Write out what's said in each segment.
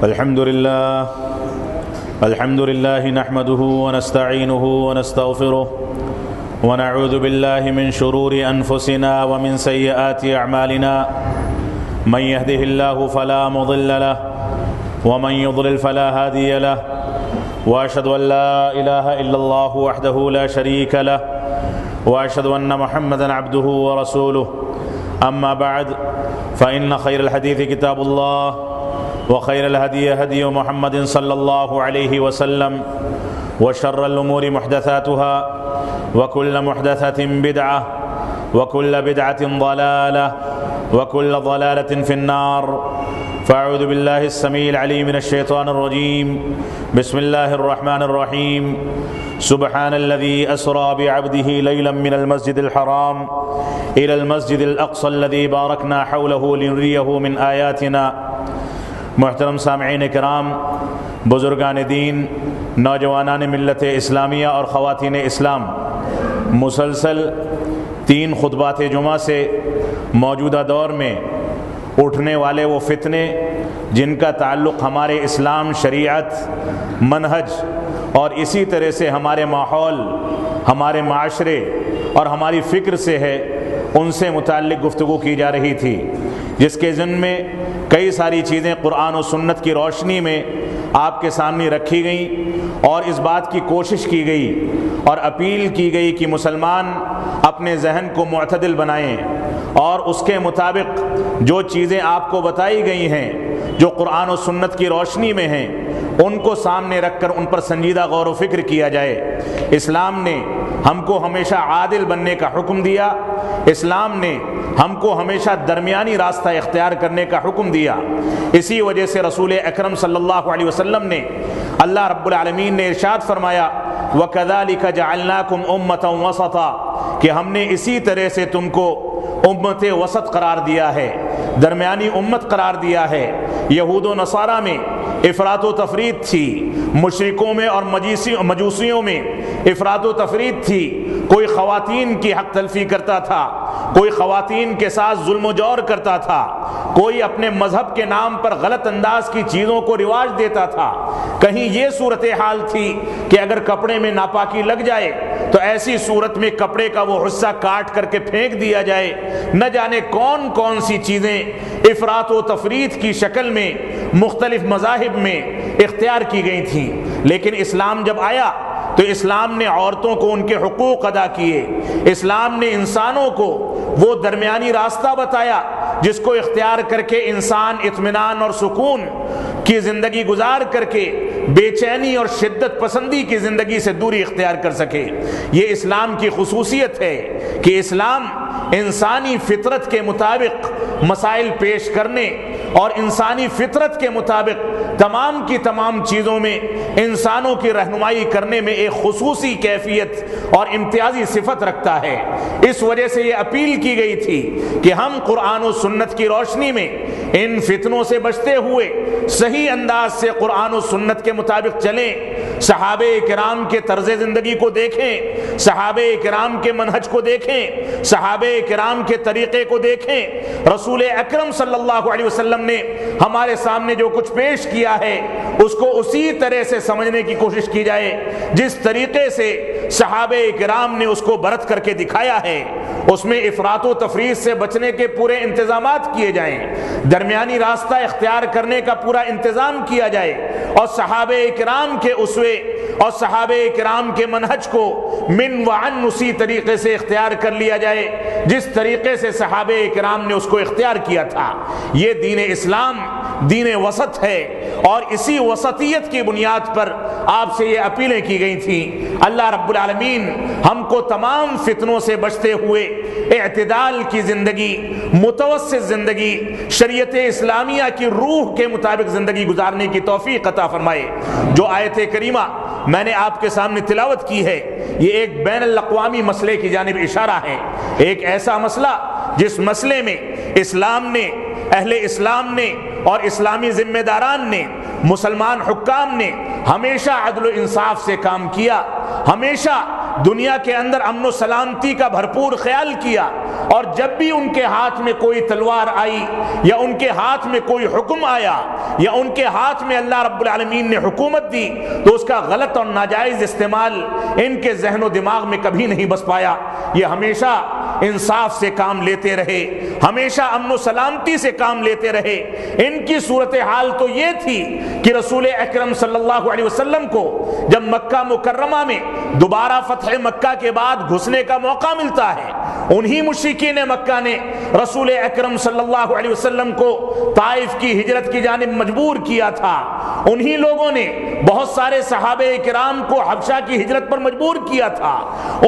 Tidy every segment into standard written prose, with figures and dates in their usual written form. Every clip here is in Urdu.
الحمد لله نحمده ونستعينه ونستغفره ونعوذ بالله من شرور أنفسنا ومن سيئات أعمالنا من يهده الله فلا مضل له ومن يضلل فلا هادي له وأشهد أن لا إله إلا الله وحده لا شريك له وأشهد أن محمدا عبده ورسوله أما بعد فإن خير الحديث كتاب الله وخير الهدي هدي محمد صلى الله عليه وسلم وشر الأمور محدثاتها وكل محدثة بدعة وكل بدعة ضلالة وكل ضلالة في النار فأعوذ بالله السميع العليم من الشيطان الرجيم بسم الله الرحمن الرحيم سبحان الذي أسرى بعبده ليلا من المسجد الحرام إلى المسجد الأقصى الذي باركنا حوله لنريه من آياتنا۔ محترم سامعین کرام، بزرگان دین، نوجوانان ملت اسلامیہ اور خواتین اسلام، مسلسل 3 خطبات جمعہ سے موجودہ دور میں اٹھنے والے وہ فتنے جن کا تعلق ہمارے اسلام، شریعت، منہج اور اسی طرح سے ہمارے ماحول، ہمارے معاشرے اور ہماری فکر سے ہے، ان سے متعلق گفتگو کی جا رہی تھی، جس کے ضمن میں کئی ساری چیزیں قرآن و سنت کی روشنی میں آپ کے سامنے رکھی گئیں اور اس بات کی کوشش کی گئی اور اپیل کی گئی کہ مسلمان اپنے ذہن کو معتدل بنائیں اور اس کے مطابق جو چیزیں آپ کو بتائی گئی ہیں، جو قرآن و سنت کی روشنی میں ہیں، ان کو سامنے رکھ کر ان پر سنجیدہ غور و فکر کیا جائے۔ اسلام نے ہم کو ہمیشہ عادل بننے کا حکم دیا، اسلام نے ہم کو ہمیشہ درمیانی راستہ اختیار کرنے کا حکم دیا۔ اسی وجہ سے رسول اکرم صلی اللہ علیہ وسلم نے، اللہ رب العالمین نے ارشاد فرمایا وَكَذَلِكَ جَعَلْنَاكُمْ أُمَّةً وَسَطًا، کہ ہم نے اسی طرح سے تم کو امت وسط قرار دیا ہے، درمیانی امت قرار دیا ہے۔ یہود و نصارہ میں افراط و تفریط تھی، مشرکوں میں اور مجوسیوں میں افراط و تفریط تھی، کوئی خواتین کی حق تلفی کرتا تھا، کوئی خواتین کے ساتھ ظلم و جور کرتا تھا، کوئی اپنے مذہب کے نام پر غلط انداز کی چیزوں کو رواج دیتا تھا۔ کہیں یہ صورتحال تھی کہ اگر کپڑے میں ناپاکی لگ جائے تو ایسی صورت میں کپڑے کا وہ حصہ کاٹ کر کے پھینک دیا جائے۔ نہ جانے کون کون سی چیزیں افراط و تفریط کی شکل میں مختلف مذاہب میں اختیار کی گئی تھیں، لیکن اسلام جب آیا تو اسلام نے عورتوں کو ان کے حقوق ادا کیے، اسلام نے انسانوں کو وہ درمیانی راستہ بتایا جس کو اختیار کر کے انسان اطمینان اور سکون کی زندگی گزار کر کے بے چینی اور شدت پسندی کی زندگی سے دوری اختیار کر سکے۔ یہ اسلام کی خصوصیت ہے کہ اسلام انسانی فطرت کے مطابق مسائل پیش کرنے اور انسانی فطرت کے مطابق تمام کی تمام چیزوں میں انسانوں کی رہنمائی کرنے میں ایک خصوصی کیفیت اور امتیازی صفت رکھتا ہے۔ اس وجہ سے یہ اپیل کی گئی تھی کہ ہم قرآن و سنت کی روشنی میں ان فتنوں سے بچتے ہوئے صحیح انداز سے قرآن و سنت کے مطابق چلیں، صحابہ کرام کے طرز زندگی کو دیکھیں، صحابہ کرام کے منہج کو دیکھیں، صحابہ کرام کے طریقے کو دیکھیں۔ رسول اکرم صلی اللہ علیہ وسلم نے ہمارے سامنے جو کچھ پیش کیا ہے اس کو اسی طرح سے سمجھنے کی کوشش کی جائے جس طریقے سے صحابہ کرام نے اس کو برت کر کے دکھایا ہے۔ اس میں افراط و تفریط سے بچنے کے پورے انتظامات کیے جائیں، درمیانی راستہ اختیار کرنے کا پورا انتظام کیا جائے اور صحابہ کرام کے اسوے اور صحابہ کرام کے منہج کو من وعن اسی طریقے سے اختیار کر لیا جائے جس طریقے سے صحابہ کرام نے اس کو اختیار کیا تھا۔ یہ دین اسلام دین وسط ہے اور اسی وسطیت کی بنیاد پر آپ سے یہ اپیلیں کی گئی تھیں۔ اللہ رب العالمین ہم کو تمام فتنوں سے بچتے ہوئے اعتدال کی زندگی، متوسط زندگی، شریعت اسلامیہ کی روح کے مطابق زندگی گزارنے کی توفیق عطا فرمائے۔ جو آیت کریمہ میں نے آپ کے سامنے تلاوت کی ہے یہ ایک بین الاقوامی مسئلے کی جانب اشارہ ہے، ایک ایسا مسئلہ جس مسئلے میں اسلام نے، اہل اسلام نے اور اسلامی ذمہ داران نے، مسلمان حکام نے ہمیشہ عدل و انصاف سے کام کیا، ہمیشہ دنیا کے اندر امن و سلامتی کا بھرپور خیال کیا، اور جب بھی ان کے ہاتھ میں کوئی تلوار آئی یا ان کے ہاتھ میں کوئی حکم آیا یا ان کے ہاتھ میں اللہ رب العالمین نے حکومت دی تو اس کا غلط اور ناجائز استعمال ان کے ذہن و دماغ میں کبھی نہیں بس پایا. یہ ہمیشہ انصاف سے کام لیتے رہے, ہمیشہ امن و سلامتی سے کام لیتے رہے. ان کی صورتحال تو یہ تھی کہ رسول اکرم صلی اللہ علیہ وسلم کو جب مکہ مکرمہ میں دوبارہ فتح مکہ کے بعد گھسنے کا موقع ملتا ہے, انہی مشرکین مکہ نے رسول اکرم صلی اللہ علیہ وسلم کو طائف کی ہجرت کی جانب مجبور کیا تھا. انہی لوگوں نے بہت سارے صحابہ کرام کو حبشہ کی ہجرت پر مجبور کیا تھا.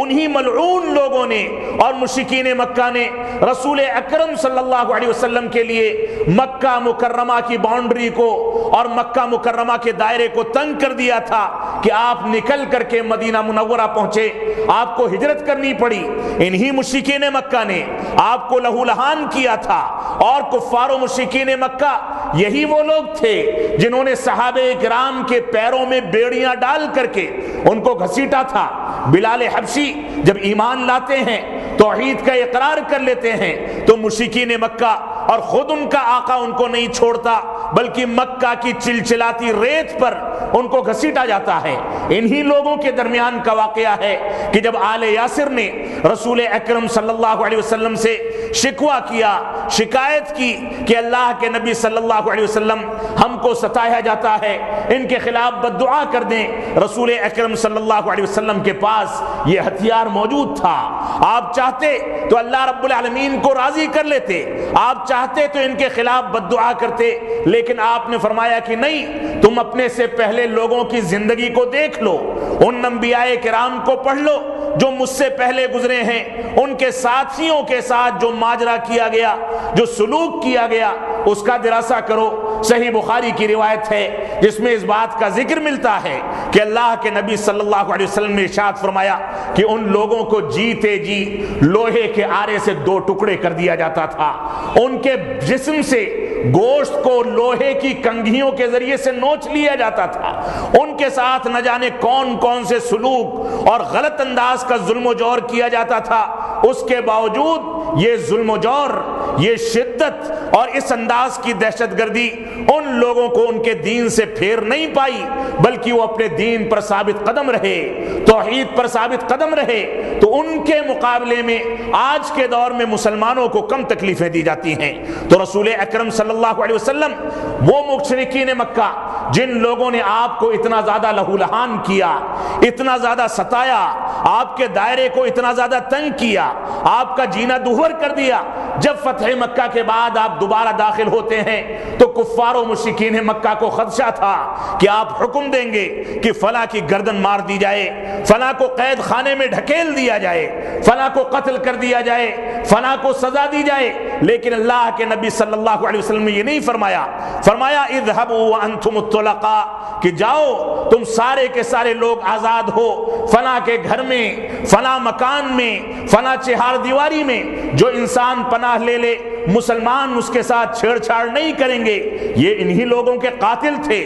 انہی ملعون لوگوں نے اور مشرکین مکہ نے رسول اکرم صلی اللہ علیہ وسلم کے لیے مکہ مکرمہ کی باؤنڈری کو اور مکہ مکرمہ کے دائرے کو تنگ کر دیا تھا کہ آپ نکل کر کے مدینہ منورہ پہنچے, آپ کو ہجرت کرنی پڑی. انہی مشرکین مکہ نے آپ کو لہو لہان کیا تھا. اور کفار و مشرکین مکہ یہی وہ لوگ تھے جنہوں نے صحابہ کرام کے پیروں میں بیڑیاں ڈال کر کے ان کو گھسیٹا تھا. بلال حبشی جب ایمان لاتے ہیں, توحید کا اقرار کر لیتے ہیں, تو مشرکین مکہ اور خود ان کا آقا ان کو نہیں چھوڑتا بلکہ مکہ کی چلچلاتی ریت پر ان کو گھسیٹا جاتا ہے. انہی لوگوں کے درمیان کا واقعہ ہے کہ جب آل یاسر نے رسول اکرم صلی اللہ علیہ وسلم سے شکوہ کیا, شکایت کی کہ اللہ کے نبی صلی اللہ علیہ وسلم ہم کو ستایا جاتا ہے, ان کے خلاف بد دعا کر دیں. رسول اکرم صلی اللہ علیہ وسلم کے پاس یہ ہتھیار موجود تھا. آپ چاہتے تو اللہ رب العالمین کو راضی کر لیتے, آپ چاہتے تو ان کے خلاف بد دعا کرتے, لیکن آپ نے فرمایا کہ نہیں, تم اپنے سے پہلے لوگوں کی زندگی کو دیکھ لو, ان انبیاء کرام کو پڑھ لو جو مجھ سے پہلے گزرے ہیں, ان کے ساتھیوں کے ساتھ جو ماجرا کیا گیا, جو سلوک کیا گیا, اس کا دراسہ کرو. صحیح بخاری کی روایت ہے جس میں اس بات کا ذکر ملتا ہے کہ اللہ کے نبی صلی اللہ علیہ وسلم نے ارشاد فرمایا کہ ان لوگوں کو جیتے جی لوہے کے آرے سے 2 ٹکڑے کر دیا جاتا تھا. ان کے جسم سے گوشت کو لوہے کی کنگھیوں کے ذریعے سے نوچ لیا جاتا تھا. ان کے ساتھ نہ جانے کون کون سے سلوک اور غلط انداز کا ظلم و جور کیا جاتا تھا. اس کے باوجود یہ ظلم و جور, یہ شدت اور اس انداز کی دہشت گردی ان لوگوں کو ان کے دین سے پھیر نہیں پائی, بلکہ وہ اپنے دین پر ثابت قدم رہے, توحید پر ثابت قدم رہے. تو ان کے مقابلے میں آج کے دور میں مسلمانوں کو کم تکلیفیں دی جاتی ہیں. تو رسول اکرم صلی اللہ علیہ وسلم وہ مشرکین مکہ جن لوگوں نے آپ کو اتنا زیادہ لہو لہان کیا, اتنا زیادہ ستایا, آپ کے دائرے کو اتنا زیادہ تنگ کیا, آپ کا جینا دہور کر دیا, جب فتح مکہ کے بعد آپ دوبارہ داخل ہوتے ہیں تو کفار و مشرکین مکہ کو خدشہ تھا کہ آپ حکم دیں گے کہ فلاں کی گردن مار دی جائے, فلاں کو قید خانے میں ڈھکیل دیا جائے, فلاں کو قتل کر دیا جائے, فلاں کو سزا دی جائے. لیکن اللہ کے نبی صلی اللہ علیہ وسلم نے یہ نہیں فرمایا. فرمایا اذهبوا وانتم الطلقاء, کہ جاؤ تم سارے کے سارے لوگ آزاد ہو, فلاں کے گھر میں, فلاں مکان میں, فلاں چہار دیواری میں جو انسان پناہ لے لے, مسلمان اس کے ساتھ چھیڑ چھاڑ نہیں کریں گے. یہ انہی لوگوں کے قاتل تھے,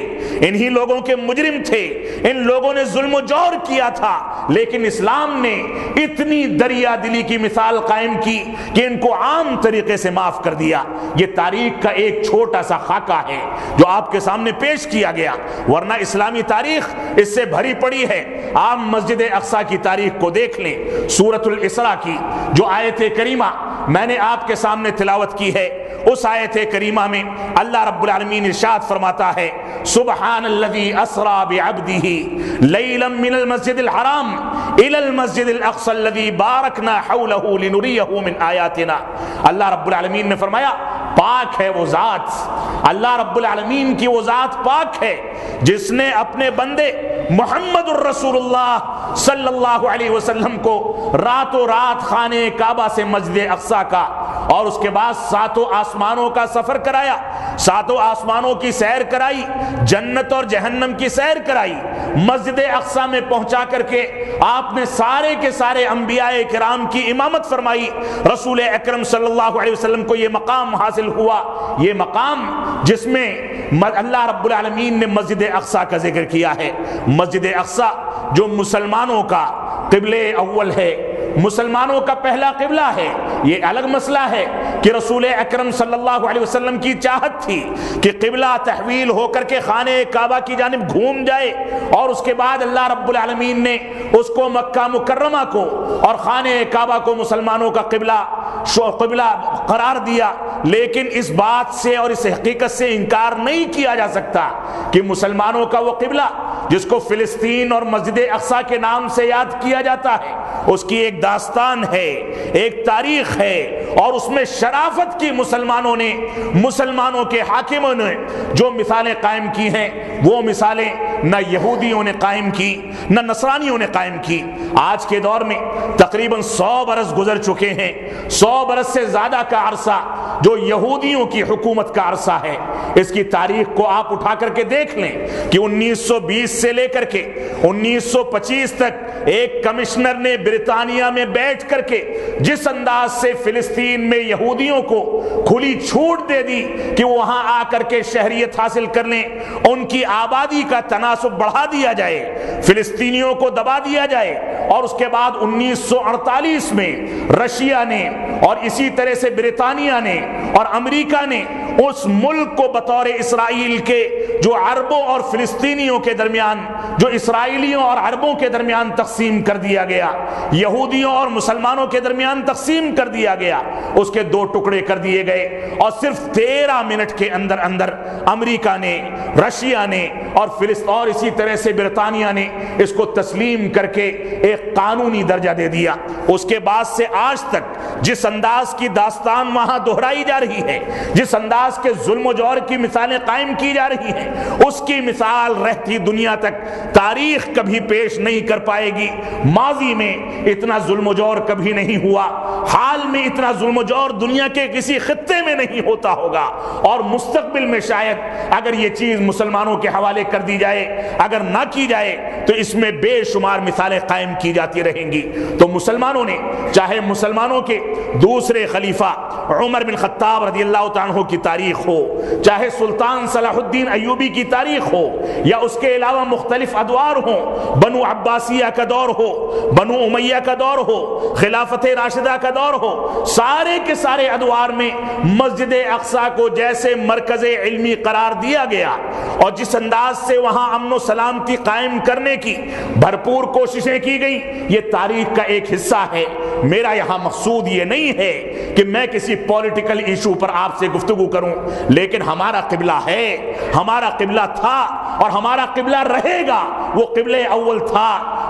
انہی لوگوں کے مجرم تھے, ان لوگوں نے ظلم و جور کیا تھا, لیکن اسلام نے اتنی دریا دلی کی مثال قائم کی کہ ان کو عام طریقے سے معاف کر دیا. یہ تاریخ کا ایک چھوٹا سا خاکہ ہے جو آپ کے سامنے پیش کیا گیا, ورنہ اسلامی تاریخ اس سے بھری پڑی ہے. آپ مسجد اقصی کی تاریخ کو دیکھ لیں. سورۃ الاسراء کی جو آیت کریمہ میں نے آپ کے سامنے تلاوت کی ہے, اس آیت کریمہ میں اللہ رب العالمین ارشاد فرماتا ہے سبحان الذی اسری بعبدہ لیلا من المسجد الحرام الی المسجد الاقصی الذی بارکنا حولہ لنریہ من آیاتنا. اللہ رب العالمین نے فرمایا پاک ہے وہ ذات, اللہ رب العالمین کی وہ ذات پاک ہے جس نے اپنے بندے محمد الرسول اللہ صلی اللہ علیہ وسلم کو راتوں رات خانہ کعبہ سے مسجد اقصی کا اور اس کے بعد 7 آسمانوں کا سفر کرایا, 7 آسمانوں کی سیر کرائی, جنت اور جہنم کی سیر کرائی, مسجد اقصی میں پہنچا کر کے آپ نے سارے کے سارے انبیاء کرام کی امامت فرمائی. رسول اکرم صلی اللہ علیہ وسلم کو یہ مقام حاصل ہوا, یہ مقام جس میں اللہ رب العالمین نے مسجد اقصی کا ذکر کیا ہے. مسجد اقصی جو مسلمانوں کا قبلہ اول ہے, مسلمانوں کا پہلا قبلہ ہے، یہ الگ مسئلہ ہے کہ رسول اکرم صلی اللہ علیہ وسلم کی چاہت تھی کہ قبلہ تحویل ہو کر کے خانہ کعبہ کی جانب گھوم جائے، اور اس کے بعد اللہ رب العالمین نے اس کو مکہ مکرمہ کو اور خانہ کعبہ کو مسلمانوں کا قبلہ قرار دیا۔ لیکن اس بات سے اور اس حقیقت سے انکار نہیں کیا جا سکتا کہ مسلمانوں کا وہ قبلہ جس کو فلسطین اور مسجد اقصی کے نام سے یاد کیا جاتا ہے، اس کی ایک داستان ہے، ایک تاریخ ہے، اور اس میں شرافت کی مسلمانوں کے حاکموں نے جو مثالیں قائم کی ہیں، وہ مثالیں نہ یہودیوں نے قائم کی نہ نصرانیوں نے قائم کی۔ آج کے دور میں تقریباً 100 برس گزر چکے ہیں، 100 برس سے زیادہ کا عرصہ جو یہودیوں کی حکومت کا عرصہ ہے۔ اس کی تاریخ کو آپ اٹھا کر کے دیکھ لیں کہ 1920 سے لے کر کے 1925 تک ایک کمشنر نے برطانیہ میں بیٹھ کر کے جس انداز سے فلسطین میں یہودیوں کو کھلی چھوٹ دے دی کہ وہاں آ کر کے شہریت حاصل کر لیں، ان کی آبادی کا تناسب بڑھا دیا جائے، فلسطینیوں کو دبا دیا جائے، اور اس کے بعد 1948 میں رشیا نے اور اسی طرح سے برطانیہ نے اور امریکہ نے اس ملک کو بطور اسرائیل کے جو عربوں اور فلسطینیوں کے درمیان، جو اسرائیلیوں اور عربوں کے درمیان تقسیم کر دیا گیا، یہودیوں اور مسلمانوں کے درمیان تقسیم کر دیا گیا، اس کے 2 ٹکڑے کر دیے گئے، اور صرف 13 منٹ کے اندر امریکہ نے، رشیا نے اور اسی طرح سے برطانیہ نے اس کو تسلیم کر کے ایک قانونی درجہ دے دیا۔ اس کے بعد سے آج تک جس انداز کی داستان وہاں دہرائی جا رہی ہے، جس انداز کے ظلم و جور کی مثالیں قائم کی جا رہی ہیں، اس کی مثال رہتی دنیا تک تاریخ کبھی پیش نہیں کر پائے گی۔ ماضی میں اتنا ظلم و جور کبھی نہیں ہوا، حال میں اتنا ظلم و جور دنیا کے کسی خطے میں نہیں ہوتا ہوگا، اور مستقبل میں شاید اگر یہ چیز مسلمانوں کے حوالے کر دی جائے، اگر نہ کی جائے تو اس میں بے شمار مثالیں قائم کی جاتی رہیں گی۔ تو مسلمانوں نے، چاہے مسلمانوں کے دوسرے خلیفہ عمر بن خطاب رضی اللہ تعالیٰ عنہ کی تاریخ ہو، چاہے سلطان صلاح الدین ایوبی کی تاریخ ہو، یا اس کے علاوہ مختلف ادوار ہوں، بنو عباسیہ کا دور ہو، بنو امیہ کا دور ہو، خلافت راشدہ کا دور ہو، سارے کے سارے ادوار میں مسجد اقصی کو جیسے مرکز علمی قرار دیا گیا اور جس انداز سے وہاں امن و سلامتی قائم کرنے کی بھرپور کوششیں کی گئیں، یہ تاریخ کا ایک حصہ ہے۔ میرا یہاں مقصود یہ نہیں ہے کہ میں کسی پولیٹیکل ایشو پر آپ سے گفتگو کروں، لیکن ہمارا قبلہ ہے، ہمارا قبلہ تھا اور ہمارا قبلہ رہے گا۔ وہ قبلہ اول تھا،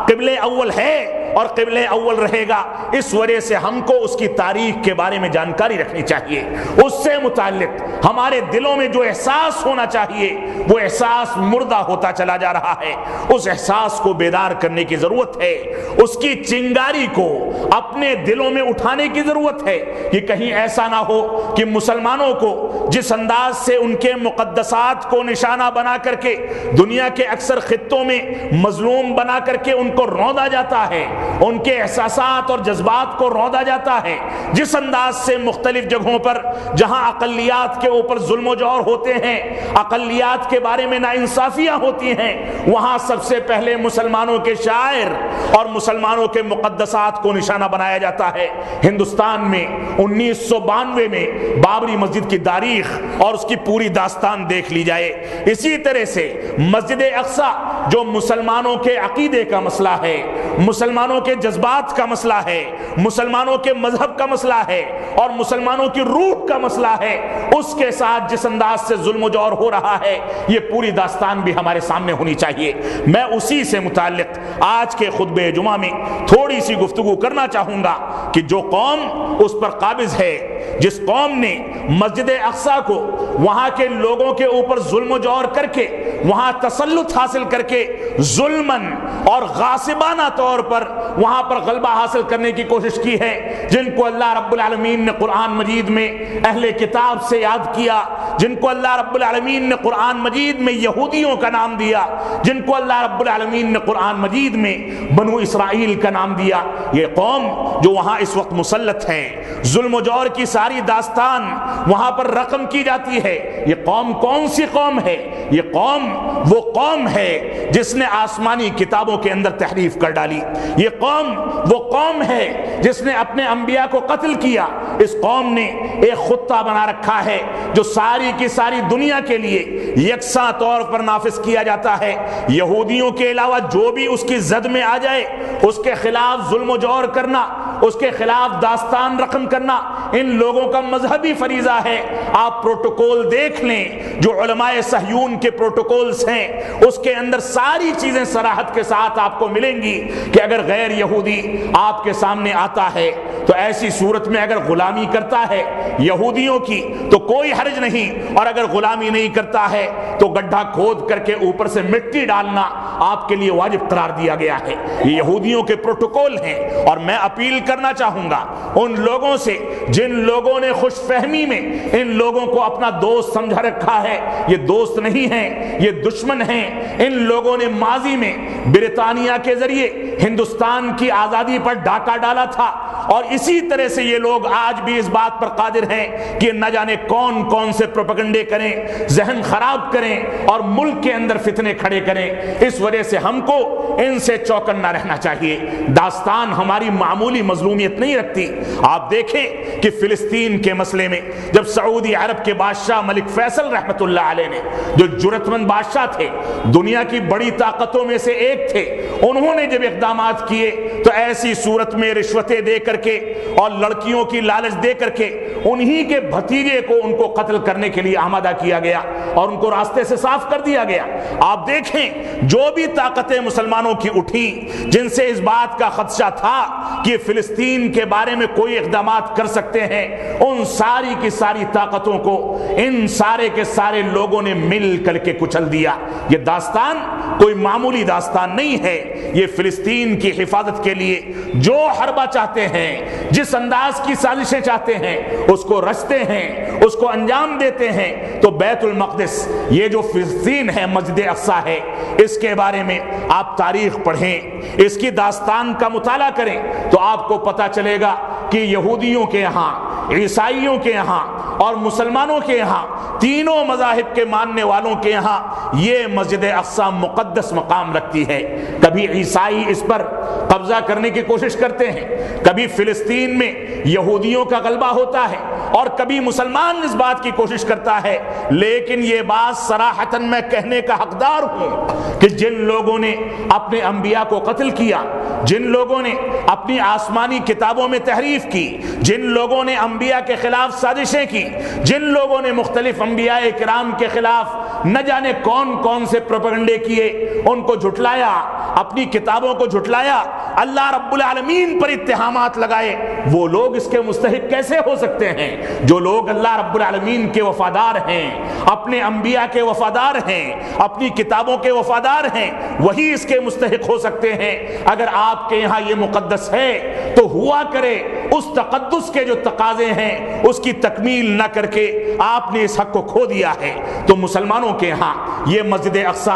قبلہ اول ہے اور قبلہ اول رہے گا۔ اس وجہ سے ہم کو اس کی تاریخ کے بارے میں جانکاری رکھنی چاہیے، اس سے متعلق ہمارے دلوں میں جو احساس ہونا چاہیے وہ احساس مردہ ہوتا چلا جا رہا ہے۔ اس احساس کو بیدار کرنے کی ضرورت ہے، اس کی چنگاری کو اپنے دلوں میں اٹھانے کی ضرورت ہے کہ کہیں ایسا نہ ہو کہ مسلمانوں کو جس انداز سے ان کے مقدسات کو نشانہ بنا کر کے دنیا کے اکثر خطوں میں مظلوم بنا کر کے ان کو روندا جاتا ہے، ان کے احساسات اور جذبات کو روندا جاتا ہے، جس انداز سے مختلف جگہوں پر جہاں اقلیات کے اوپر ظلم و جور ہوتے ہیں، اقلیات کے بارے میں ناانصافیاں ہوتی ہیں، وہاں سب سے پہلے مسلمانوں کے شاعر اور مسلمانوں کے مقدسات کو نشانہ بنایا جاتا ہے۔ ہندوستان میں 1992 میں بابری مسجد کی تاریخ اور اس کی پوری داستان دیکھ لی جائے۔ اسی طرح سے مسجد اقصی جو مسلمانوں کے عقیدے کا مسئلہ ہے، مسلمانوں کے جذبات کا مسئلہ ہے، مسلمانوں کے مذہب کا مسئلہ ہے اور مسلمانوں کی روح کا مسئلہ ہے، اس کے ساتھ جس انداز سے ظلم و جور ہو رہا ہے، یہ پوری داستان بھی ہمارے سامنے ہونی چاہیے۔ میں اسی سے متعلق آج کے خطبہ جمعہ میں تھوڑی سی گفتگو کرنا چاہوں گا کہ جو قوم اس پر قابض ہے، جس قوم نے مسجد اقصی کو وہاں کے لوگوں کے اوپر ظلم و جور کر کے وہاں تسلط حاصل کر کے ظلماً اور غاصبانہ طور پر وہاں پر غلبہ حاصل کرنے کی کوشش کی ہے، جن کو اللہ رب العالمین نے قرآن مجید میں اہل کتاب سے یاد کیا، جن کو اللہ رب العالمین نے قرآن مجید میں یہودیوں کا نام دیا، جن کو اللہ رب العالمین نے قرآن مجید میں بنو اسرائیل کا نام دیا، یہ قوم جو وہاں اس وقت مسلط ہے، ظلم و جور کی ساری داستان وہاں پر رقم کی جاتی ہے، یہ قوم کون سی قوم ہے؟ یہ قوم وہ قوم ہے جس نے آسمانی کتابوں کے اندر تحریف کر ڈالی، یہ قوم وہ قوم ہے جس نے اپنے انبیاء کو قتل کیا، اس قوم نے ایک خطہ بنا رکھا ہے جو ساری کی ساری دنیا کے لیے یکساں طور پر نافذ کیا جاتا ہے۔ یہودیوں کے علاوہ جو بھی اس کی زد میں آ جائے اس کے خلاف ظلم و جور کرنا، اس کے خلاف داستان رقم کرنا ان لوگوں کا مذہبی فریضہ ہے۔ آپ پروٹوکول دیکھ لیں جو علماء صہیون کے پروٹوکولز ہیں، اس کے اندر ساری چیزیں صراحت کے ساتھ آپ کو ملیں گی کہ اگر غیر یہودی آپ کے سامنے آتا ہے تو ایسی صورت میں اگر غلامی کرتا ہے یہودیوں کی تو کوئی حرج نہیں، اور اگر غلامی نہیں کرتا ہے تو گڈھا کھود کر کے اوپر سے مٹی ڈالنا آپ کے لیے واجب قرار دیا گیا ہے۔ یہ یہودیوں کے پروٹوکول ہیں، اور میں اپیل کرنا چاہوں گا ان لوگوں سے جن لوگوں نے خوش فہمی میں ان لوگوں کو اپنا دوست سمجھا رکھا ہے، یہ دوست نہیں ہیں، یہ دشمن ہیں۔ ان لوگوں نے ماضی میں برطانیہ کے ذریعے ہندوستان کی آزادی پر ڈاکہ ڈالا تھا، اور اسی طرح سے یہ لوگ آج بھی اس بات پر قادر ہیں کہ نہ جانے کون کون سے پروپیگنڈے کریں، ذہن خراب کریں اور ملک کے اندر فتنے کھڑے کریں۔ اس وجہ سے ہم کو ان سے چوکنا رہنا چاہیے۔ داستان ہماری معمولی مظلومیت نہیں رکھتی۔ آپ دیکھیں کہ فلسطین کے مسئلے میں جب سعودی عرب کے بادشاہ ملک فیصل رحمت اللہ علیہ نے، جو جرأت مند بادشاہ تھے، دنیا کی بڑی طاقتوں میں سے ایک تھے، انہوں نے جب اقدامات کیے تو ایسی صورت میں رشوتیں دے کر کے اور لڑکیوں کی لالچ دے کر کے انہی کے بھتیجے کو ان کو قتل کرنے کے لیے آمادہ کیا گیا اور ان کو راستے سے صاف کر دیا گیا۔ آپ دیکھیں جو بھی طاقتیں مسلمانوں کی اٹھی جن سے اس بات کا خدشہ تھا کہ فلسطین کے بارے میں کوئی اقدامات کر سکتے ہیں، ان ساری کی ساری طاقتوں کو ان سارے کے سارے لوگوں نے مل کر کے کچل دیا۔ یہ داستان کوئی معمولی داستان نہیں ہے۔ یہ فلسطین کی حفاظت کے لیے جو حربہ چاہتے ہیں، جس انداز کی سازشیں چاہتے ہیں، اس کو رچتے ہیں، اس کو انجام دیتے ہیں۔ تو بیت المقدس، یہ جو فلسطین ہے، مسجد اقصی ہے، اس کے بارے میں آپ تاریخ پڑھیں، اس کی داستان کا مطالعہ کریں تو آپ کو پتہ چلے گا کہ یہودیوں کے یہاں، عیسائیوں کے یہاں اور مسلمانوں کے یہاں، تینوں مذاہب کے ماننے والوں کے یہاں یہ مسجد اقصی مقدس مقام رکھتی ہے۔ کبھی عیسائی اس پر قبضہ کرنے کی کوشش کرتے ہیں، کبھی فلسطین میں یہودیوں کا غلبہ ہوتا ہے اور کبھی مسلمان اس بات کی کوشش کرتا ہے، لیکن یہ بات صراحتاً میں کہنے کا حقدار ہوں کہ جن لوگوں نے اپنے انبیاء کو قتل کیا، جن لوگوں نے اپنی آسمانی کتابوں میں تحریف کی، جن لوگوں نے انبیاء کے خلاف سازشیں کی، جن لوگوں نے مختلف انبیاء کرام کے خلاف نہ جانے کون کون سے پروپیگنڈے کیے، ان کو جھٹلایا، اپنی کتابوں کو جھٹلایا، اللہ رب العالمین پر اتہامات لگائے، وہ لوگ اس کے مستحق کیسے ہو سکتے ہیں؟ جو لوگ اللہ رب العالمین کے وفادار ہیں، اپنے انبیاء کے وفادار ہیں، اپنی کتابوں کے وفادار ہیں، وہی اس کے مستحق ہو سکتے ہیں۔ اگر آپ کے یہاں یہ مقدس ہے تو ہوا کرے اس تقدس کے جو تقاضے ہیں اس کی تکمیل نہ کر کے آپ نے اس حق کو کھو دیا ہے۔ تو مسلمانوں کے ہاں یہ مسجد اقصی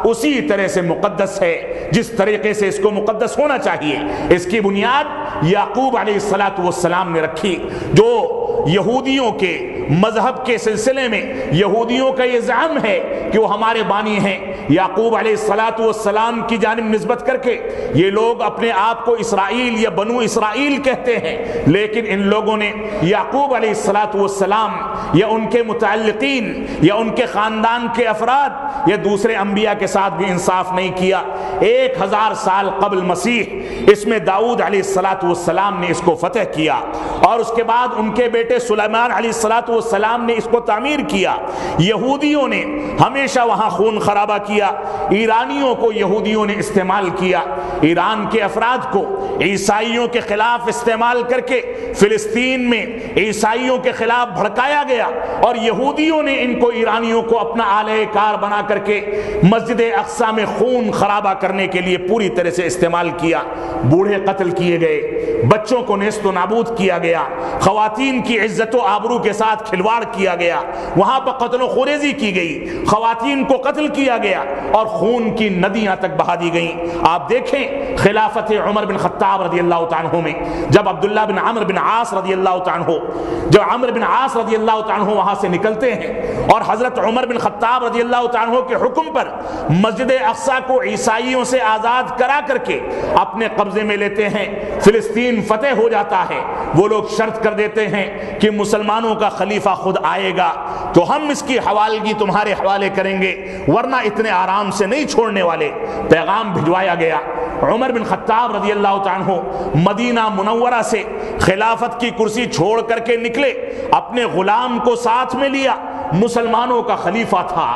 اسی طرح سے مقدس ہے جس طریقے سے اس کو مقدس ہونا چاہیے۔ اس کی بنیاد یعقوب علیہ السلام نے رکھی، جو یہودیوں کے مذہب کے سلسلے میں یہودیوں کا یہ زعم ہے کہ وہ ہمارے بانی ہیں۔ یعقوب علیہ السلام کی جانب نسبت کر کے یہ لوگ اپنے آپ کو اسرائیل یا بنو اسرائیل کہتے ہیں، لیکن ان لوگوں نے یعقوب علیہ السلام یا ان کے متعلقین یا ان کے خاندان کے افراد یا دوسرے انبیاء کے ساتھ بھی انصاف نہیں کیا۔ 1000 سال قبل مسیح اس میں داؤد علیہ السلام نے اس کو فتح کیا، اور اس کے بعد ان کے بیٹے سلیمان علیہ السلام نے اس کو تعمیر کیا۔ یہودیوں نے ہمیشہ وہاں خون خرابہ کیا، ایرانیوں کو یہودیوں نے استعمال کیا، ایران کے افراد کو عیسائیوں کے خلاف استعمال کر کے فلسطین میں عیسائیوں کے خلاف بھڑکایا گیا، اور یہودیوں نے ان کو ایرانیوں کو اپنا آلہ کار بنا کر کے مسجد اقصی میں خون خرابہ کرنے کے لیے پوری طرح سے استعمال کیا۔ بوڑھے قتل کیے گئے، بچوں کو نیست و نابود کیا گیا، خواتین کی عزت و آبرو کے ساتھ کھلواڑ کیا گیا، وہاں پر قتل و خریزی کی گئی، خواتین کو قتل کیا گیا، اور خون کی ندیاں تک بہا دی گئیں۔ آپ دیکھیں خلافت عمر بن خطاب رضی اللہ تعالیٰ عنہ میں جب عبداللہ بن عمرو بن عاص رضی اللہ تعالیٰ عنہ جب عمرو بن عاص رضی اللہ تعالیٰ عنہ وہاں سے نکلتے ہیں اور حضرت عمر بن خطاب رضی اللہ تعالیٰ عنہ کے حکم پر مسجد اقصی کو عیسائیوں سے آزاد کرا کر کے اپنے قبضے میں لیتے ہیں، فلسطین فتح ہو جاتا ہے، وہ لوگ شرط کر دیتے ہیں کہ مسلمانوں کا خلیفہ خود آئے گا تو ہم اس کی حوالگی تمہارے حوالے کریں گے، ورنہ اتنے آرام سے نہیں چھوڑنے والے۔ پیغام بھجوایا گیا۔ عمر بن خطاب رضی اللہ تعالیٰ عنہ مدینہ منورہ سے خلافت کی کرسی چھوڑ کر کے نکلے، اپنے غلام کو ساتھ میں لیا، مسلمانوں کا خلیفہ تھا،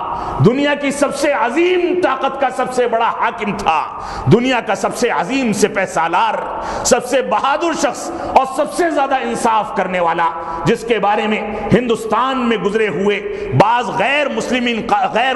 دنیا کی سب سے عظیم طاقت کا سب سے بڑا حاکم تھا، دنیا کا سب سے عظیم سپہ سالار، سب سے بہادر شخص اور سب سے زیادہ انصاف کرنے والا، جس کے بارے میں ہندوستان میں گزرے ہوئے بعض غیر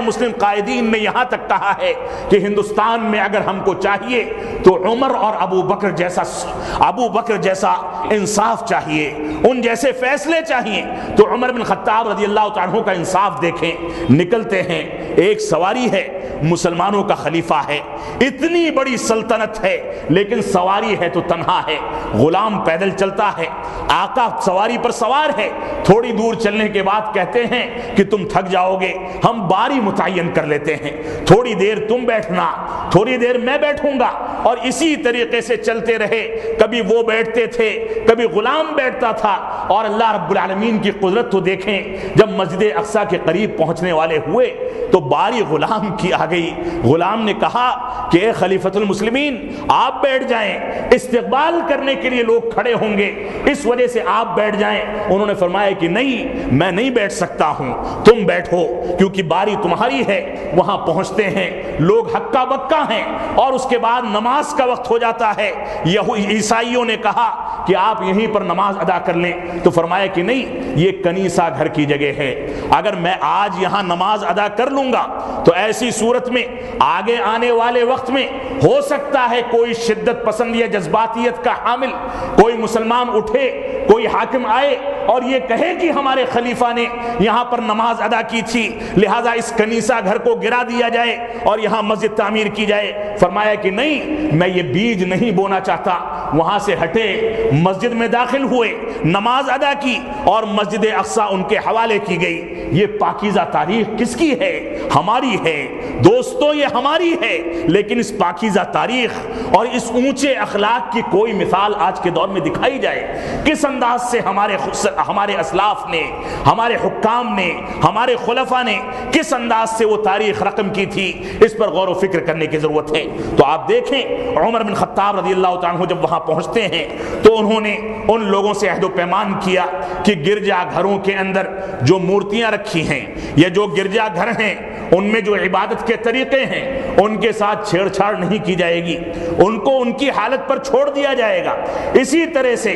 مسلم قائدین نے یہاں تک کہا ہے کہ ہندوستان میں اگر ہم کو چاہیے تو عمر اور ابو بکر جیسا انصاف چاہیے، ان جیسے فیصلے چاہیے، تو عمر بن خطاب رضی اللہ تعالیٰ عنہ کا انصاف دیکھیں۔ نکلتے ہیں، ایک سواری ہے، مسلمانوں کا خلیفہ ہے، اتنی بڑی سلطنت ہے لیکن سواری ہے تو تنہا ہے، غلام پیدل چلتا ہے، آقا سواری پر سوار ہے، تھوڑی دور چلنے کے بعد کہتے ہیں کہ تم تھک جاؤ گے، ہم باری متعین کر لیتے ہیں، تھوڑی دیر تم بیٹھنا، تھوڑی دیر میں بیٹھوں گا، اور اسی طریقے سے چلتے رہے، کبھی وہ بیٹھتے تھے، کبھی غلام بیٹھتا تھا، اور اللہ رب العالمین کی قدرت تو دیکھیں، جب مسجد اقصی کے قریب پہنچنے والے ہوئے تو باری غلام کی آ گئی۔ غلام نے کہا کہ اے خلیفۃ المسلمین آپ بیٹھ جائیں، استقبال کرنے کے لیے لوگ کھڑے ہوں گے، اس وجہ سے آپ بیٹھ جائیں۔ انہوں نے فرمایا کہ نہیں، میں نہیں بیٹھ سکتا ہوں، تم بیٹھو کیونکہ باری تمہاری ہے۔ وہاں پہنچتے ہیں، لوگ ہکا بکا ہیں، اور اس کے بعد نماز کا وقت ہو جاتا ہے۔ عیسائیوں نے کہا کہ آپ یہیں پر نماز ادا کر لیں، تو فرمایا کہ نہیں، یہ کنیسہ گھر کی جگہ ہے، اگر میں آج یہاں نماز ادا کر لوں گا تو ایسی صورت میں آگے آنے والے وقت میں ہو سکتا ہے کوئی شدت پسند یا جذباتیت کا حامل کوئی مسلمان اٹھے، کوئی حاکم آئے اور یہ کہے کہ ہمارے خلیفہ نے یہاں پر نماز ادا کی تھی، لہٰذا اس کنیسہ گھر کو گرا دیا جائے اور یہاں مسجد تعمیر کی جائے۔ فرمایا کہ نہیں، میں یہ بیج نہیں بونا چاہتا۔ وہاں سے ہٹے، مسجد میں داخل ہوئے، نماز ادا کی اور مسجد اقصی ان کے حوالے کی گئی۔ یہ پاکیزہ تاریخ کس کی ہے؟ ہماری ہے دوستو، یہ ہماری ہے، لیکن اس پاکیزہ تاریخ اور اس اونچے اخلاق کی کوئی مثال آج کے دور میں دکھائی جائے؟ کس انداز سے ہمارے اسلاف نے، ہمارے حکام نے، ہمارے خلفاء نے کس انداز سے وہ تاریخ رقم کی تھی، اس پر غور و فکر کرنے کی ضرورت ہے۔ تو آپ دیکھیں عمر بن خطاب رضی اللہ تعالیٰ عنہ جب وہاں پہنچتے ہیں تو انہوں نے ان لوگوں سے عہد و پیمان کیا کہ گرجا گھروں کے اندر جو مورتیاں رکھی ہیں یا جو گرجا گھر ہیں ان میں جو عبادت کے طریقے ہیں ان کے ساتھ چھیڑ چھاڑ نہیں کی جائے گی، ان کو ان کی حالت پر چھوڑ دیا جائے گا۔ اسی طرح سے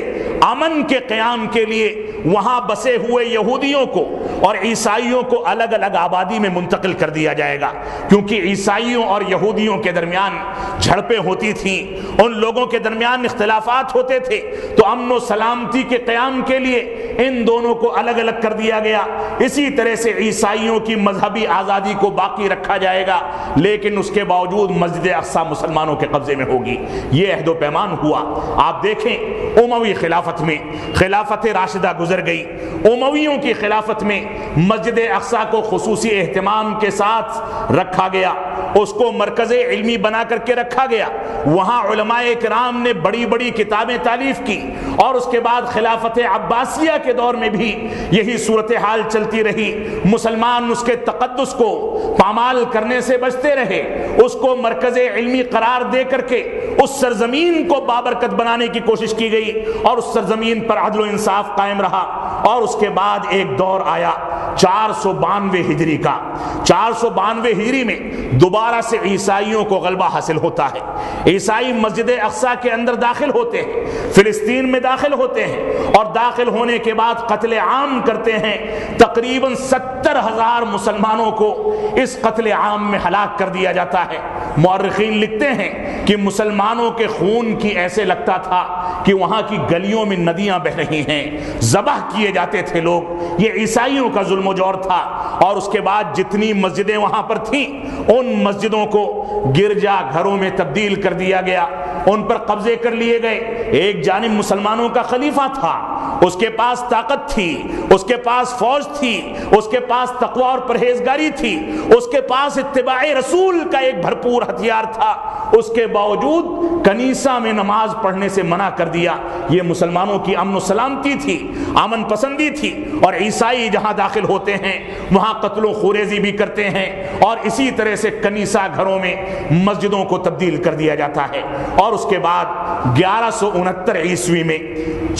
امن کے قیام کے لیے وہاں بسے ہوئے یہودیوں کو اور عیسائیوں کو الگ الگ آبادی میں منتقل کر دیا جائے گا، کیونکہ عیسائیوں اور یہودیوں کے درمیان جھڑپیں ہوتی تھیں، ان لوگوں کے درمیان اختلافات ہوتے تھے، تو امن و سلامتی کے قیام کے لیے ان دونوں کو الگ الگ کر دیا گیا۔ اسی طرح سے عیسائیوں کی مذہبی آزادی کو باقی رکھا جائے گا، لیکن اس کے باوجود مسجد اقصی مسلمانوں کے قبضے میں ہوگی۔ یہ عہد و پیمان ہوا۔ آپ دیکھیں اموی خلافت میں خلافت راشدہ گزر گئی، امویوں کی خلافت میں مسجد اقصی کو خصوصی اہتمام کے ساتھ رکھا گیا، اس کو مرکز علمی بنا کر کے رکھا گیا، وہاں علماء کرام نے بڑی بڑی کتابیں تالیف کی، اور اس کے بعد خلافت عباسیہ کے دور میں بھی یہی صورتحال چلتی رہی۔ مسلمان اس کے تقدس کو پامال کرنے سے بچتے رہے، اس کو مرکز علمی قرار دے کر کے اس سرزمین کو بابرکت بنانے کی کوشش کی گئی، اور اس سرزمین پر عدل و انصاف قائم رہا۔ اور اس کے بعد ایک دور آیا 492 ہجری کا۔ 492 ہجری میں دوبارہ سے عیسائیوں کو غلبہ حاصل ہوتا ہے، عیسائی مسجد اقصی کے اندر داخل ہوتے ہیں، فلسطین میں داخل ہوتے ہیں، اور داخل ہونے کے بعد قتل عام کرتے ہیں۔ تقریباً 70,000 مسلمانوں کو اس قتل عام میں ہلاک کر دیا جاتا ہے۔ مورخین لکھتے ہیں کہ مسلمانوں کے خون کی ایسے لگتا تھا کہ وہاں کی گلیوں میں ندیاں بہ رہی ہیں، ذبح کیے جاتے تھے لوگ۔ یہ عیسائیوں کا ظلم و جور تھا، اور اس کے بعد جتنی مسجدیں وہاں پر تھیں ان مسجدوں کو گرجا گھروں میں تبدیل کر دیا گیا، ان پر قبضے کر لیے گئے۔ ایک جانب مسلمانوں کا خلیفہ تھا، اس کے پاس طاقت تھی، اس کے پاس فوج تھی، اس کے پاس تقوی اور پرہیزگاری تھی، اس کے پاس اتباع رسول کا ایک بھرپور ہتھیار تھا، اس کے باوجود کنیسہ میں نماز پڑھنے سے منع کر دیا۔ یہ مسلمانوں کی امن و سلامتی تھی، امن پسندی تھی، اور عیسائی جہاں داخل ہوتے ہیں وہاں قتل و خوریزی بھی کرتے ہیں، اور اسی طرح سے کنیسہ گھروں میں مسجدوں کو تبدیل کر دیا جاتا ہے۔ اور اس کے بعد 1169 عیسوی میں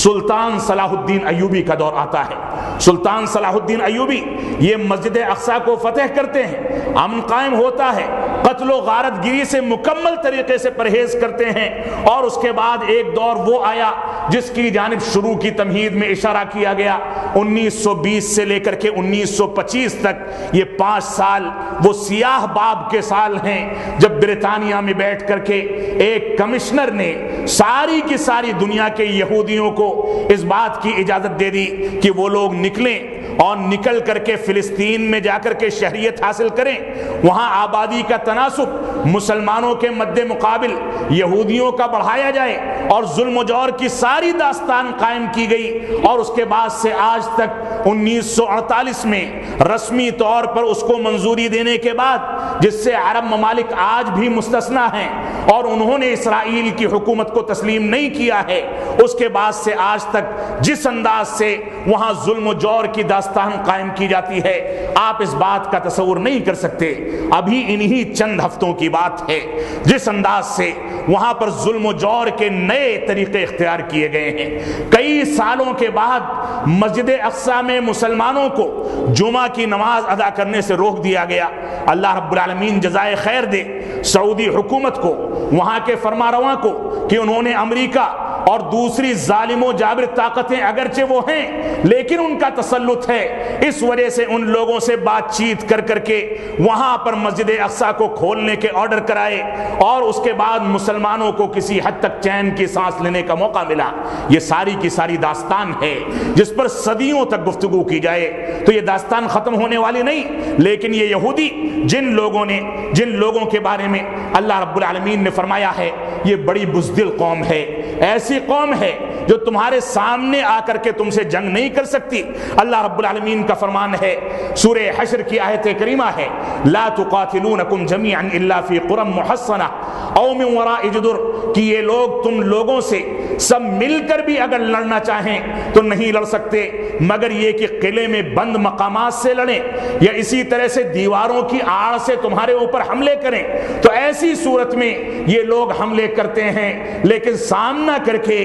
سلطان صلاح الدین ایوبی کا دور آتا ہے۔ سلطان صلاح الدین ایوبی یہ مسجد اقصی کو فتح کرتے ہیں، امن قائم ہوتا ہے، قتل و غارت گری سے مکمل طریقے سے پرہیز کرتے ہیں۔ اور اس کے بعد ایک دور وہ آیا جس کی جانب شروع کی تمہید میں اشارہ کیا گیا، 1920 سے لے کر کے 1925 تک یہ 5 سال وہ سیاہ باب کے سال ہیں جب برطانیہ میں بیٹھ کر کے ایک کمشنر نے ساری کی ساری دنیا کے یہودیوں کو اس بات کی اجازت دے دی کہ وہ لوگ نکلیں اور نکل کر کے فلسطین میں جا کر کے شہریت حاصل کریں، وہاں آبادی کا تناسب مسلمانوں کے مد مقابل یہودیوں کا بڑھایا جائے، اور ظلم و جور کی ساری داستان قائم کی گئی۔ اور اس کے بعد سے آج تک 1948 میں رسمی طور پر اس کو منظوری دینے کے بعد، جس سے عرب ممالک آج بھی مستثنا ہیں اور انہوں نے اسرائیل کی حکومت کو تسلیم نہیں کیا ہے، اس کے بعد سے آج تک جس انداز سے وہاں ظلم و جور کی داستان قائم کی جاتی ہے، آپ اس بات کا تصور نہیں کر سکتے۔ ابھی انہی چند ہفتوں کی بات ہے جس انداز سے وہاں پر ظلم و جور کے نئے طریقے اختیار کیے گئے ہیں۔ کئی سالوں کے بعد مسجد اقصی میں مسلمانوں کو جمعہ کی نماز ادا کرنے سے روک دیا گیا۔ اللہ رب العالمین جزائے خیر دے سعودی حکومت کو، وہاں کے فرما رواں کو، کہ انہوں نے امریکہ اور دوسری ظالم و جابر طاقتیں اگرچہ وہ ہیں لیکن ان کا تسلط ہے، اس وجہ سے ان لوگوں سے بات چیت کر کر کے وہاں پر مسجد اقصی کو کھولنے کے آرڈر کرائے، اور اس کے بعد مسلمانوں کو کسی حد تک چین کی سانس لینے کا موقع ملا۔ یہ ساری کی ساری داستان ہے جس پر صدیوں تک گفتگو کی جائے تو یہ داستان ختم ہونے والی نہیں۔ لیکن یہ یہودی جن لوگوں کے بارے میں اللہ رب العالمین نے فرمایا ہے یہ بڑی بزدل قوم ہے، ایسی قوم ہے جو تمہارے سامنے آ کر کے تم سے جنگ نہیں کر سکتی۔ اللہ رب العالمین کا فرمان ہے، سورہ حشر کی آیت کریمہ ہے، لا تقاتلونکم جمیعا الا فی قرى محصنہ او من وراء جدر، کہ یہ لوگ تم لوگوں سے سب مل کر بھی اگر لڑنا چاہیں تو نہیں لڑ سکتے مگر یہ کہ قلعے میں بند مقامات سے لڑیں یا اسی طرح سے دیواروں کی آڑ سے تمہارے اوپر حملے کریں۔ تو ایسی صورت میں یہ لوگ حملے کرتے ہیں، لیکن سامنا کر کے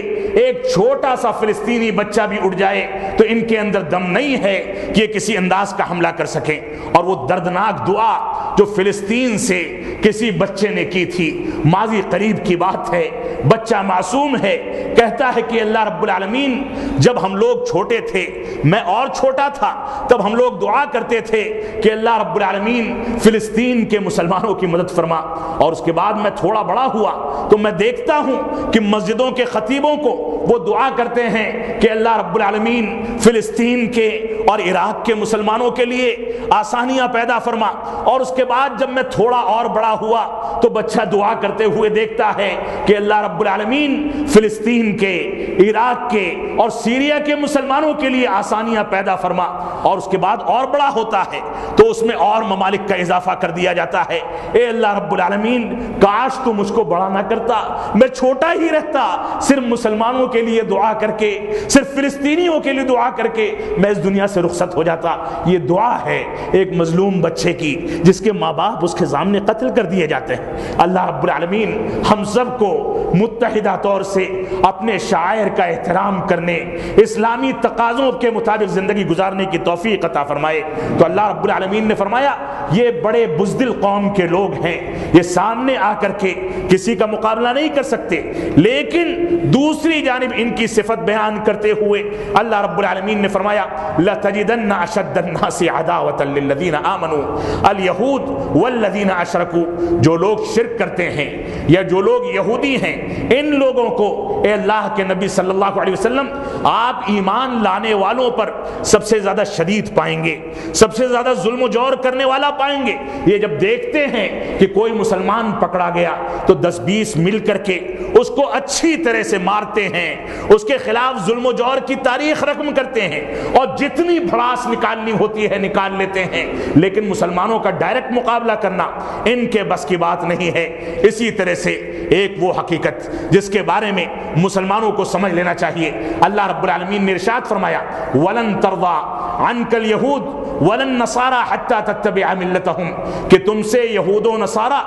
ایک چھوٹا سا فلسطینی بچہ بھی اٹھ جائے تو ان کے اندر دم نہیں ہے کہ یہ کسی انداز کا حملہ کر سکیں۔ اور وہ دردناک دعا جو فلسطین سے کسی بچے نے کی تھی، ماضی قریب کی بات ہے، بچہ معصوم ہے، کہتا ہے کہ اللہ رب العالمین جب ہم لوگ چھوٹے تھے، میں اور چھوٹا تھا، تب ہم لوگ دعا کرتے تھے کہ اللہ رب العالمین فلسطین کے مسلمانوں کی مدد فرما، اور اس کے بعد میں تھوڑا بڑا ہوا تو میں دیکھتا ہوں کہ مسجدوں کے خطیبوں کو وہ دعا کرتے ہیں کہ اللہ رب العالمین فلسطین کے اور عراق کے مسلمانوں کے لیے آسانیاں پیدا فرما۔ اور اس کے بعد جب میں تھوڑا اور بڑا ہوا تو بچہ دعا کرتے ہوئے دیکھتا ہے کہ اللہ رب العالمین فلسطین کے، عراق کے اور سیریا کے مسلمانوں کے لیے آسانیاں پیدا فرما۔ اور اس کے بعد اور بڑا ہوتا ہے تو اس میں اور ممالک کا اضافہ کر دیا جاتا ہے، اے اللہ رب العالمین کاش تو مجھ کو بڑا نہ کرتا، میں چھوٹا ہی رہتا، صرف مسلمانوں کے لیے دعا کر کے، صرف فلسطینیوں کے لیے دعا کر کے میں اس دنیا سے رخصت ہو جاتا۔ یہ دعا ہے ایک مظلوم بچے کی جس کے ماں باپ اس کے سامنے قتل کر دیے جاتے ہیں۔ اللہ رب العالمین ہم سب کو متحدہ طور سے اپنے شاعر کا احترام کرنے، اسلامی تقاضوں کے مطابق زندگی گزارنے کی توفیق عطا فرمائے۔ تو اللہ رب العالمین نے فرمایا یہ بڑے بزدل قوم کے لوگ ہیں، یہ سامنے آ کر کے کسی کا مقابلہ نہیں کر سکتے، لیکن دوسری جانب ان کی صفت بیان کرتے ہوئے اللہ رب العالمین نے فرمایا لَتَجِدَنَّ أَشَدَّ النَّاسِ عَدَاوَةً لِلَّذِينَ آمَنُوا الْيَهُودُ وَالَّذِينَ أَشْرَكُوا، جو لوگ شرک کرتے ہیں یا جو لوگ یہودی ہیں، ان لوگوں کو اے اللہ کے نبی صلی اللہ علیہ وسلم آپ ایمان لانے والوں پر سب سے زیادہ شدید پائیں گے، سب سے زیادہ ظلم و جور کرنے والا پائیں گے۔ یہ جب دیکھتے ہیں کہ کوئی مسلمان پکڑا گیا تو 10-20 مل کر کے اس کو اچھی طرح سے مارتے ہیں، اس کے خلاف ظلم و جور کی تاریخ رقم کرتے ہیں اور جتنی بھڑاس نکالنی ہوتی ہے نکال لیتے ہیں، لیکن مسلمانوں کا ڈائریکٹ مقابلہ کرنا ان کے بس کی بات نہیں ہے۔ اسی طرح سے ایک وہ حقیقت جس کے بارے میں مسلمانوں کو سمجھ لینا چاہیے، اللہ رب العالمین نے ارشاد فرمایا وَلَن تَرْضَىٰ عَنْكَ الْيَهُودُ وَلَا النَّصَارَىٰ حَتَّىٰ تَتَّبِعَ مِلَّتَهُمْ، کہ تم سے یہود و نصارہ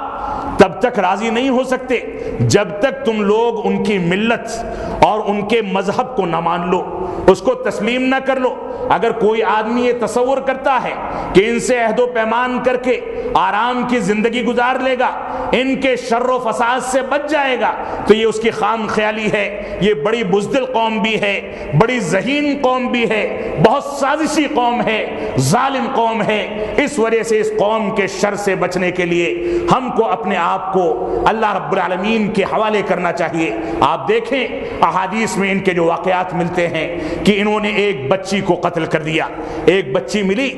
تب تک راضی نہیں ہو سکتے جب تک تم لوگ ان کی ملت اور ان کے مذہب کو نہ مان لو، اس کو تسلیم نہ کر لو۔ اگر کوئی آدمی یہ تصور کرتا ہے کہ ان سے عہد و پیمان کر کے آرام کی زندگی گزار لے گا، ان کے شر و فساد سے بچ جائے گا، تو یہ اس کی خام خیالی ہے۔ یہ بڑی بزدل قوم بھی ہے، بڑی ذہین قوم بھی ہے، بہت سازشی قوم ہے، ظالم قوم ہے۔ اس وجہ سے اس قوم کے شر سے بچنے کے لیے ہم کو اپنے آپ کو اللہ رب العالمین کے حوالے کرنا چاہیے۔ آپ دیکھیں احادیث میں ان کے جو واقعات ملتے ہیں کہ انہوں نے ایک بچی کو قتل کر دیا۔ ایک بچی ملی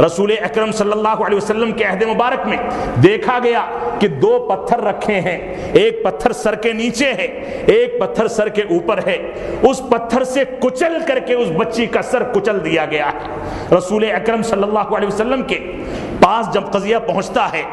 رسول اکرم صلی اللہ علیہ وسلم کے عہد مبارک میں، دیکھا گیا کہ 2 پتھر رکھے ہیں، ایک پتھر سر کے نیچے ہے، ایک پتھر سر کے اوپر ہے۔ اس پتھر سے کچل کر کے اس بچی کا سر کچل دیا گیا ہے۔ رسول اکرم صلی اللہ علیہ وسلم کے پاس جب قضیہ پہنچتا ہے،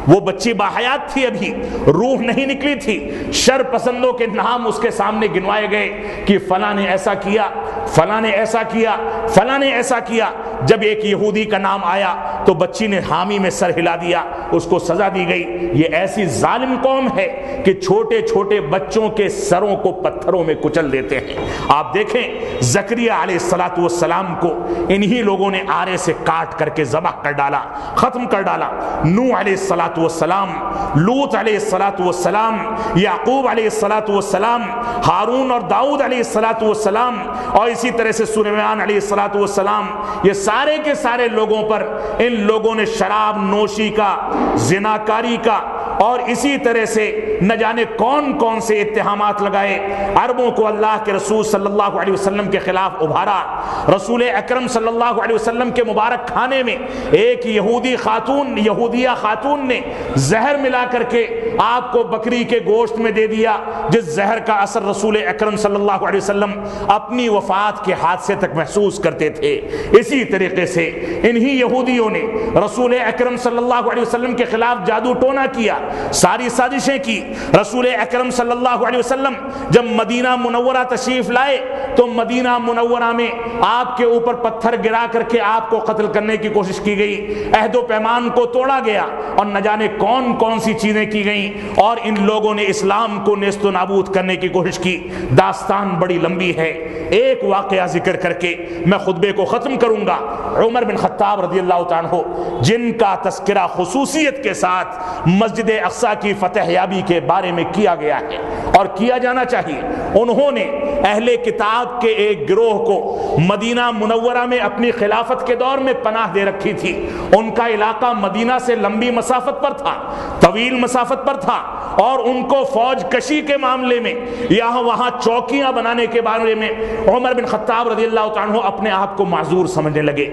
وہ بچی باحیات تھی، ابھی روح نہیں نکلی تھی، شر پسندوں کے نام اس کے سامنے گنوائے گئے کہ فلاں نے ایسا کیا، فلاں نے ایسا کیا، فلاں نے ایسا کیا۔ جب ایک یہودی کا نام آیا تو بچی نے حامی میں سر ہلا دیا، اس کو سزا دی گئی۔ یہ ایسی ظالم قوم ہے کہ چھوٹے چھوٹے بچوں کے سروں کو پتھروں میں کچل دیتے ہیں۔ آپ دیکھیں زکریا علیہ السلام کو انہی لوگوں نے آرے سے کاٹ کر کے ذبح کر ڈالا، ختم کر ڈالا۔ نوح علیہ السلام، لوط علیہ السلام، یعقوب علیہ السلام، ہارون اور داؤد علیہ السلام، اور اسی طرح سے سلیمان علیہ السلام، یہ سارے کے سارے لوگوں پر ان لوگوں نے شراب نوشی کا، زناکاری کا اور اسی طرح سے نہ جانے کون کون سے اتہامات لگائے۔ عربوں کو اللہ کے رسول صلی اللہ علیہ وسلم کے خلاف ابھارا۔ رسول اکرم صلی اللہ علیہ وسلم کے مبارک کھانے میں ایک یہودیہ خاتون نے زہر ملا کر کے آپ کو بکری کے گوشت میں دے دیا، جس زہر کا اثر رسول اکرم صلی اللہ علیہ وسلم اپنی وفات کے حادثے تک محسوس کرتے تھے۔ اسی طریقے سے انہی یہودیوں نے رسول اکرم صلی اللہ علیہ وسلم کے خلاف جادو ٹونا کیا، ساری سازشیں کی۔ رسول اکرم صلی اللہ علیہ وسلم جب مدینہ منورہ تشریف لائے تو مدینہ منورہ میں آپ کے اوپر پتھر گرا کر کے آپ کو قتل کرنے کی کوشش کی گئی، عہد و پیمان کو توڑا گیا اور نہ جانے کون کون سی چیزیں کی گئیں، اور ان لوگوں نے اسلام کو نیست و نابود کرنے کی کوشش کی۔ داستان بڑی لمبی ہے، ایک واقعہ ذکر کر کے میں خطبے کو ختم کروں گا۔ عمر بن خطاب رضی اللہ تعالیٰ عنہ، جن کا تذکرہ خصوصیت کے ساتھ مسجد اقصی کی فتح یابی کے بارے میں کیا گیا ہے اور کیا جانا چاہیے، انہوں نے اہل کتاب کے ایک گروہ کو مدینہ منورہ میں اپنی خلافت کے دور میں پناہ دے رکھی تھی۔ ان کا علاقہ مدینہ سے لمبی مسافت پر تھا، طویل مسافت پر تھا، اور ان کو فوج کشی کے معاملے میں یہاں وہاں چوکیاں بنانے کے بارے میں عمر بن خطاب رضی اللہ تعالیٰ عنہ اپنے آپ کو معذور سمجھنے لگے۔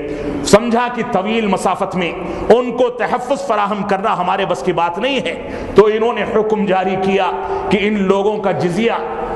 سمجھا کہ طویل مسافت میں ان کو تحفظ فراہم کرنا ہمارے بس کی بات نہیں ہے، تو انہوں نے حکم جاری کیا کہ ان لوگوں کا جزیہ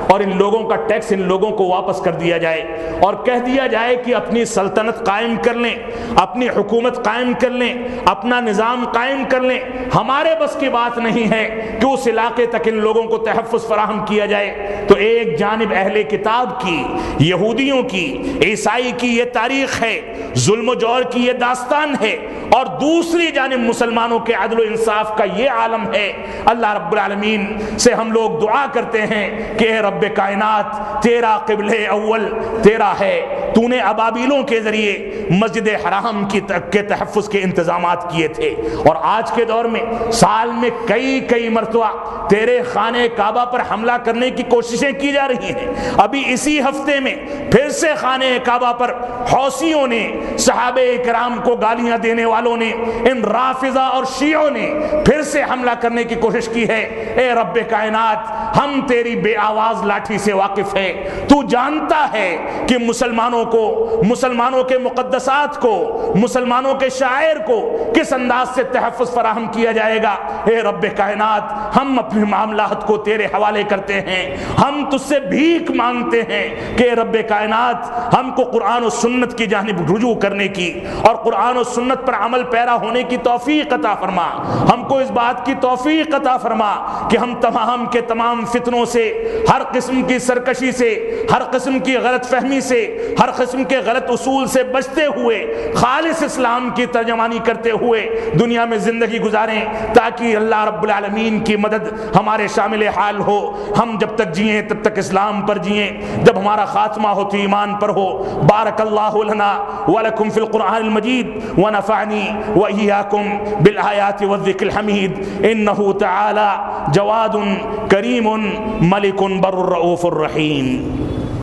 اور ان لوگوں کا ٹیکس ان لوگوں کو واپس کر دیا جائے، اور کہہ دیا جائے کہ اپنی سلطنت قائم کر لیں، اپنی حکومت قائم کر لیں، اپنا نظام قائم کر لیں۔ ہمارے بس کی بات نہیں ہے کہ اس علاقے تک ان لوگوں کو تحفظ فراہم کیا جائے۔ تو ایک جانب اہل کتاب کی، یہودیوں کی، عیسائی کی یہ تاریخ ہے، ظلم و جور کی یہ داستان ہے، اور دوسری جانب مسلمانوں کے عدل و انصاف کا یہ عالم ہے۔ اللہ رب العالمین سے ہم لوگ دعا کرتے ہیں کہ اے رب کائنات، تیرا قبلہ اول تیرا ہے، تو نے ابابیلوں کے ذریعے مسجد حرام کے تحفظ کے انتظامات کیے تھے، اور آج کے دور میں سال میں کئی مرتبہ تیرے خانہ کعبہ پر حملہ کرنے کی کوششیں کی جا رہی ہیں۔ ابھی اسی ہفتے میں پھر سے خانہ کعبہ پر حوثیوں نے، صحابہ کرام کو گالیاں دینے والوں نے، ان رافضہ اور شیعوں نے پھر سے حملہ کرنے کی کوشش کی ہے۔ اے رب کائنات، ہم تیری بے آواز لاٹھی سے واقف ہیں، تو جانتا ہے کہ مسلمانوں کو، مسلمانوں کے مقدسات کو، مسلمانوں کے شاعر کو کس انداز سے تحفظ فراہم کیا جائے گا۔ اے رب کائنات، ہم اپنے معاملات کو تیرے حوالے کرتے ہیں، ہم تجھ سے بھیک مانگتے ہیں کہ اے رب کائنات، ہم کو قرآن و سنت کی جانب رجوع کرنے کی اور قرآن و سنت پر عمل پیرا ہونے کی توفیق عطا فرما۔ ہم کو اس بات کی توفیق عطا فرما کہ ہم تمام کے تمام فتنوں سے، ہر قسم کی سرکشی سے، ہر قسم کی غلط فہمی سے، ہر قسم کے غلط اصول سے بچتے ہوئے خالص اسلام کی ترجمانی کرتے ہوئے دنیا میں زندگی گزاریں، تاکہ اللہ رب العالمین کی مدد ہمارے شامل حال ہو۔ ہم جب تک جئیں تب تک اسلام پر جئیں، جب ہمارا خاتمہ ہو تو ایمان پر ہو۔ بارک اللہ لنا ولکم فی القرآن المجید ونفعنی وإیاکم بالآیات والذکر الحمید، انہ تعالی جواد کریم ملک بر الرؤوف الرحیم۔